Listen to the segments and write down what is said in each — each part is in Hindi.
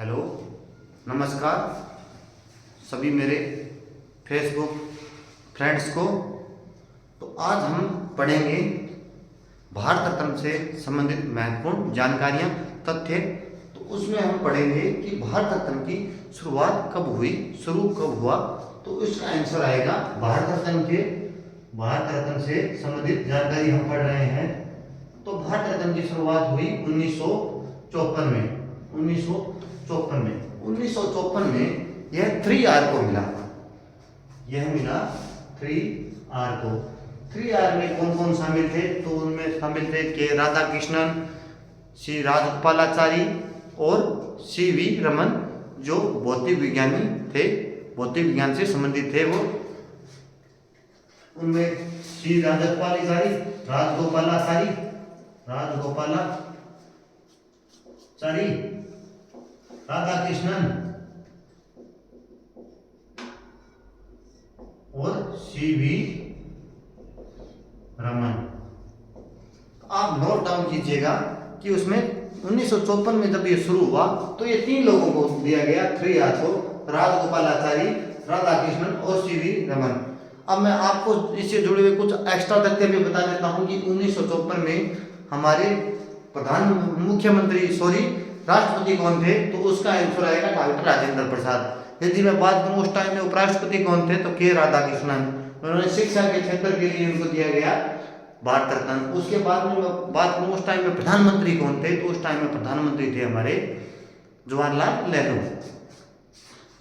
हेलो, नमस्कार सभी मेरे फेसबुक फ्रेंड्स को। तो आज हम पढ़ेंगे भारत रत्न से संबंधित महत्वपूर्ण जानकारियां, तथ्य। तो उसमें हम पढ़ेंगे कि भारत रत्न की शुरुआत कब हुई, शुरू कब हुआ। तो इसका आंसर आएगा भारत रत्न से संबंधित जानकारी हम पढ़ रहे हैं। तो भारत रत्न की शुरुआत हुई 1954 में। 1954 में यह 3R को मिला। यह मिला 3R को। 3R में कौन कौन शामिल थे? तो उनमें शामिल थे के राधाकृष्णन, श्री राजगोपालाचारी और CV रमन, जो भौतिक विज्ञानी थे, भौतिक विज्ञान से संबंधित थे। वो उनमें श्री राजगोपालाचारी, राधाकृष्णन और CV रमन। आप नोट डाउन कीजिएगा कि उसमें 1954 में जब ये शुरू हुआ तो ये 3 लोगों को दिया गया 3R को, राजगोपालाचारी, राधाकृष्णन और CV रमन। अब मैं आपको इससे जुड़े हुए कुछ एक्स्ट्रा तथ्य भी बता देता हूं कि 1954 में हमारे राष्ट्रपति कौन थे? तो उसका आंसर आएगा डॉक्टर राजेंद्र प्रसाद। यदि मैं बात करूं उस टाइम में उपराष्ट्रपति कौन थे? तो के राधाकृष्णन। उन्होंने शिक्षा के क्षेत्र के लिए उनको दिया गया भारत रत्न। उसके बाद में मैं बात करूं उस टाइम में प्रधानमंत्री कौन थे? तो उस टाइम में प्रधानमंत्री थे हमारे जवाहरलाल नेहरू।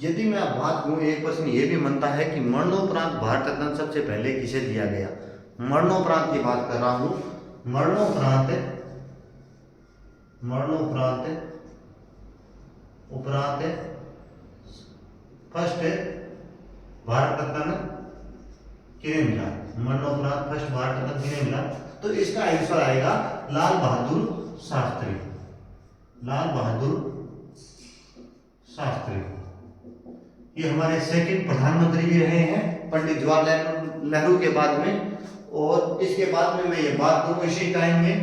यदि मैं बात करूं, एक प्रश्न ये भी बनता है कि मरणोपरांत भारत रत्न सबसे पहले किसे दिया गया? मरणोपरांत की बात कर रहा हूं। उपरांत फर्स्ट भारत रत्न किन्हें मिला? मरणोपरांत फर्स्ट भारत रत्न किन्हें मिला? तो इसका आंसर आएगा लाल बहादुर शास्त्री। ये हमारे सेकंड प्रधानमंत्री भी रहे हैं पंडित जवाहरलाल नेहरू के बाद में। और इसके बाद में मैं ये बात करूं, इसी टाइम में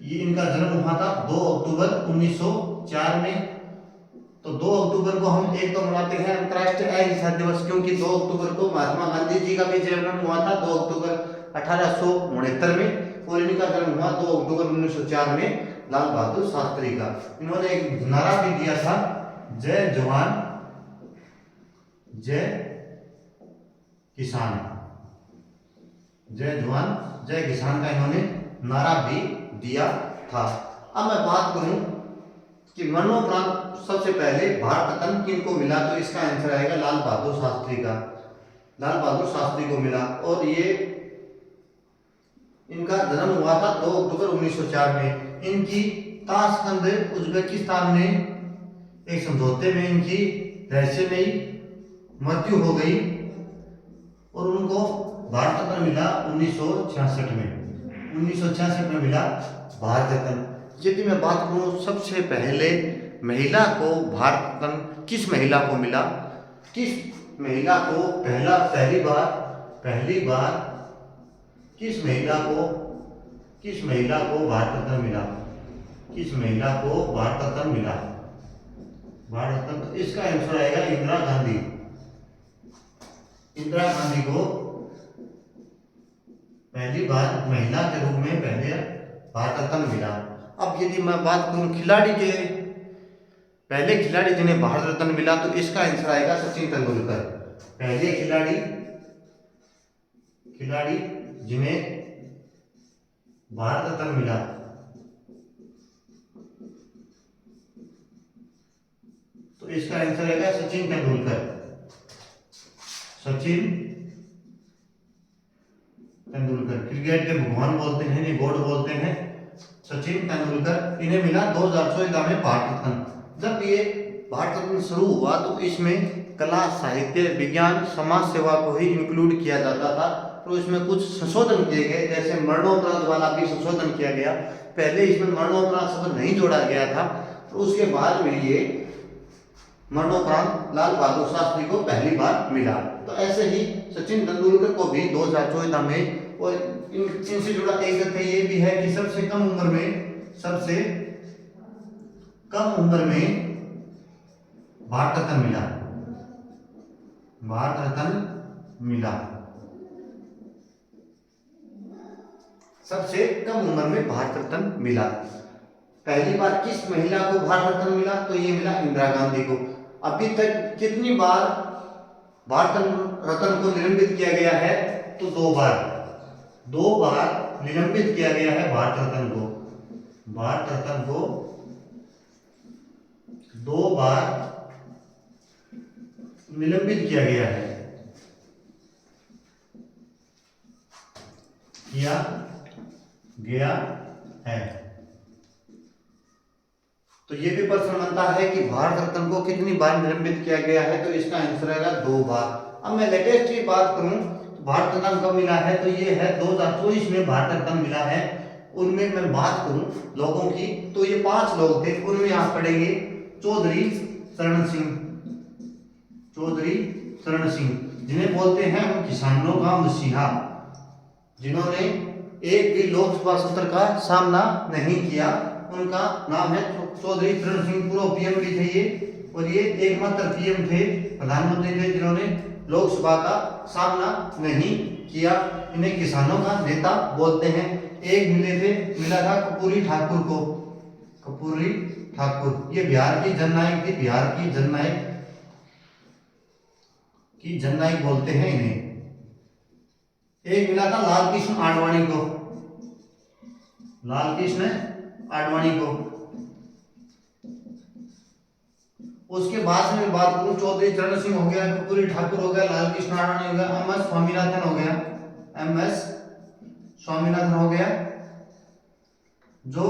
ये इनका जन्म हुआ था 2 अक्टूबर 1904 में। तो 2 अक्टूबर को हम एक तो मनाते हैं अंतर्राष्ट्रीय अहिंसा दिवस, क्योंकि 2 अक्टूबर को महात्मा गांधी जी का भी जन्म हुआ था 2 अक्टूबर 1869 में। और इनका जन्म हुआ 2 अक्टूबर 1904 में लाल बहादुर शास्त्री का। इन्होंने एक नारा भी दिया था, जय जवान जय किसान का इन्होंने नारा भी दिया था। अब मैं बात करूं कि मरणोपरांत सबसे पहले भारत रत्न किनको मिला? तो इसका आंसर आएगा लाल बहादुर शास्त्री को मिला। और ये इनका जन्म हुआ था 2 अक्टूबर 1904 में। इनकी ताशकंद उज्बेकिस्तान में एक समझौते में इनकी रहस्यमयी मृत्यु हो गई और उनको भारत रत्न मिला 1966 में मिला भारत रत्न। यदि मैं बात करूं सबसे पहले महिला को भारत रत्न किस महिला को मिला? किस महिला को पहली बार किस महिला को भारत रत्न मिला? भारत रत्न, तो इसका आंसर आएगा इंदिरा गांधी को पहली बार महिला के रूप में पहले भारत रत्न मिला। अब यदि मैं बात करूं पहले खिलाड़ी जिन्हें भारत रत्न मिला, तो इसका आंसर आएगा सचिन तेंदुलकर। पहले खिलाड़ी जिन्हें भारत रत्न मिला, तो इसका आंसर आएगा सचिन तेंदुलकर। क्रिकेट के भगवान बोलते हैं, इन्हें गॉड बोलते हैं। सचिन तेंदुलकर, इन्हें मिला 2014 में भारत रत्न। जब ये भारत रत्न शुरू हुआ तो इसमें कला, साहित्य, विज्ञान, समाज सेवा को ही इंक्लूड किया जाता था। तो इसमें कुछ संशोधन किए गए, जैसे मरणोपरांत वाला भी संशोधन किया गया। पहले इसमें मरणोपरांत शब्द नहीं जोड़ा गया था, तो उसके बाद में ये मरणोपरांत लाल बहादुर शास्त्री को पहली बार मिला। तो ऐसे ही सचिन तेंदुलकर को भी 2014 में। और इनसे जुड़ा एक तथ्य ये भी है कि सबसे कम उम्र में भारत रत्न मिला, भारत रत्न मिला। सबसे कम उम्र में भारत रत्न मिला। पहली बार किस महिला को भारत रत्न मिला? तो ये मिला इंदिरा गांधी को। अभी तक कितनी बार भारत रत्न को निलंबित किया गया है? तो 2 बार, 2 बार निलंबित किया गया है भारत रत्न को। भारत रत्न को 2 बार निलंबित किया गया है, किया गया है। तो ये भी प्रश्न बनता है कि भारत रत्न को कितनी बार निलंबित किया गया है? तो इसका आंसर रहेगा 2 बार। अब मैं लेटेस्ट की बात करूं तो भारत रत्न कब मिला है? तो ये है 2024 में भारत रत्न मिला है। उनमें मैं बात करूं लोगों की तो ये 5 लोग थे। उनमें आप पढ़ेंगे चौधरी चरण सिंह, चौधरी चरण सिंह, जिन्हें बोलते हैं हम किसानों का मसीहा, जिन्होंने एक भी लोकसभा सत्र का सामना नहीं किया। उनका नाम है चौधरी चरण सिंह। पूर्व पीएम भी थे ये, और ये एकमात्र पीएम थे, प्रधानमंत्री थे, जिन्होंने लोकसभा का सामना नहीं किया। इन्हें किसानों का नेता बोलते हैं। एक मिला था कर्पूरी ठाकुर को, कर्पूरी ठाकुर। ये बिहार की जननायक थी, बिहार की जननायक बोलते हैं इन्हें। एक मिला था लाल कृष्ण आडवाणी को, लाल कृष्ण आडवाणी को। उसके बाद में बात करूं, चौधरी चरण सिंह हो गया, कर्पूरी ठाकुर हो गया, लाल कृष्ण आडवाणी हो गया, एम एस स्वामीनाथन हो गया, एम एस स्वामीनाथन हो गया, जो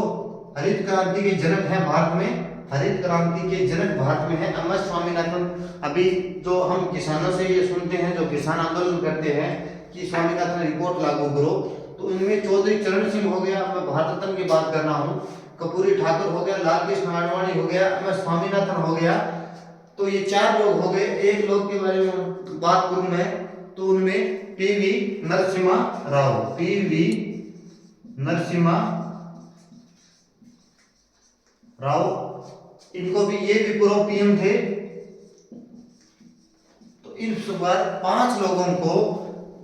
हरित क्रांति के जनक हैं भारत में। हरित क्रांति के जनक भारत में है एम एस स्वामीनाथन। अभी जो हम किसानों से ये सुनते हैं, जो किसान आंदोलन करते हैं कि स्वामीनाथन रिपोर्ट लागू करो, तो इनमें चौधरी चरण सिंह हो गया, मैं भारत रत्न की बात करना हूँ, कर्पूरी ठाकुर हो गया, लाल कृष्ण आडवाणी हो गया, एम एस स्वामीनाथन हो गया। तो ये 4 लोग हो गए। एक लोग के बारे में बात करूं मैं तो उनमें पीवी नरसिम्हा राव, पीवी नरसिम्हा राव, इनको भी, ये भी पूर्व पीएम थे। तो इन बार 5 लोगों को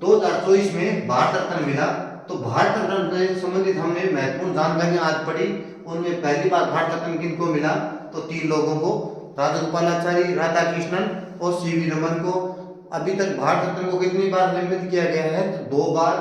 2024 में भारत रत्न मिला। तो भारत रत्न से संबंधित हमने महत्वपूर्ण जानकारियां आज पढ़ी। उनमें पहली बार भारत रत्न किनको मिला? तो 3 लोगों को, राजगोपालाचारी, राधा कृष्णन और सीवी रमन को। अभी तक भारत रत्न को कितनी बार निलंबित किया गया है? तो 2 बार।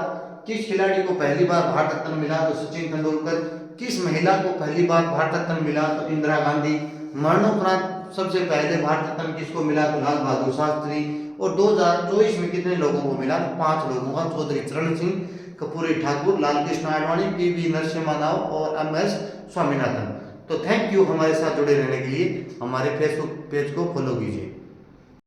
किस खिलाड़ी को पहली बार भारत रत्न मिला? तो सचिन तेंदुलकर। किस महिला को पहली बार भारत रत्न मिला? तो इंदिरा गांधी। मरणोपरांत सबसे पहले भारत रत्न किसको मिला? तो लाल बहादुर शास्त्री। और 2024 में कितने लोगों को मिला? तो 5 लोगों का, चौधरी चरण सिंह, कर्पूरी ठाकुर, लाल कृष्ण आडवाणी, पीवी नरसिम्हा राव और एम एस स्वामीनाथन। तो थैंक यू हमारे साथ जुड़े रहने के लिए। हमारे फेसबुक पेज को फॉलो कीजिए।